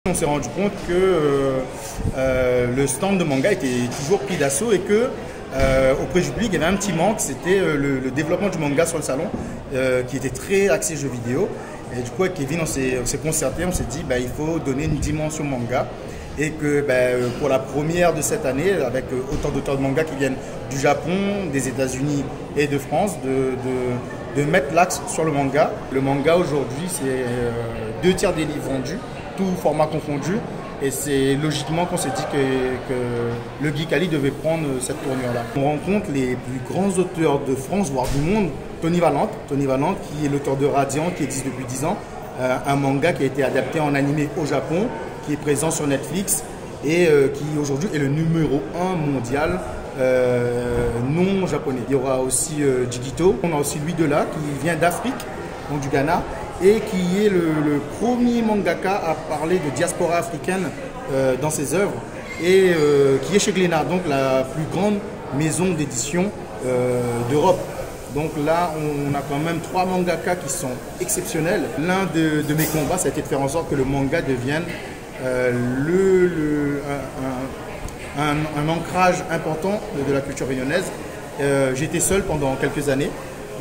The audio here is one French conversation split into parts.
On s'est rendu compte que le stand de manga était toujours pris d'assaut et que auprès du public, il y avait un petit manque, c'était le développement du manga sur le salon qui était très axé jeux vidéo. Et du coup, avec Kevin, on s'est concerté, on s'est dit il faut donner une dimension manga. Et que pour la première de cette année, avec autant d'auteurs de manga qui viennent du Japon, des États-Unis et de France, de mettre l'axe sur le manga. Le manga aujourd'hui, c'est 2/3 des livres vendus, tout format confondu. Et c'est logiquement qu'on s'est dit que le Geek Ali devait prendre cette tournure-là. On rencontre les plus grands auteurs de France, voire du monde. Tony Valente, qui est l'auteur de Radiant, qui existe depuis 10 ans. Un manga qui a été adapté en animé au Japon, qui est présent sur Netflix et qui aujourd'hui est le numéro 1 mondial non japonais. Il y aura aussi Jigito, on a aussi Louis Delat qui vient d'Afrique, donc du Ghana, et qui est le premier mangaka à parler de diaspora africaine dans ses œuvres, et qui est chez Glénat, donc la plus grande maison d'édition d'Europe. Donc là, on a quand même 3 mangakas qui sont exceptionnels. L'un de mes combats, ça a été de faire en sorte que le manga devienne un ancrage important de la culture réunionnaise. J'étais seul pendant quelques années.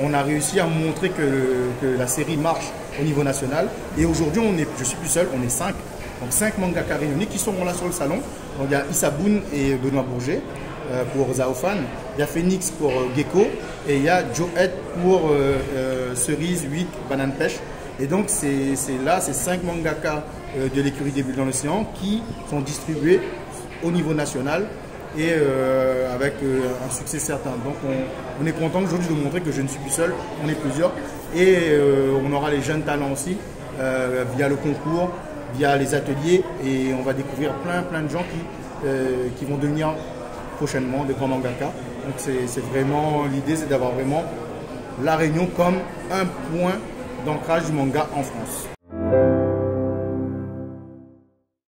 On a réussi à montrer que la série marche au niveau national. Et aujourd'hui, je suis plus seul, on est 5. Donc 5 mangakas réunis qui seront là sur le salon. Donc il y a Issa Boone et Benoît Bourget pour Zaofan. Il y a Phoenix pour Gecko. Et il y a Joe Head pour Cerise, 8, Banane Pêche. Et donc c'est là, ces 5 mangakas de l'écurie des Bulles dans l'Océan qui sont distribués au niveau national et avec un succès certain. Donc on est content aujourd'hui de montrer que je ne suis plus seul, on est plusieurs. Et on aura les jeunes talents aussi via le concours, via les ateliers, et on va découvrir plein de gens qui vont devenir prochainement des grands mangakas. Donc c'est vraiment l'idée, c'est d'avoir vraiment La Réunion comme un point d'ancrage du manga en France.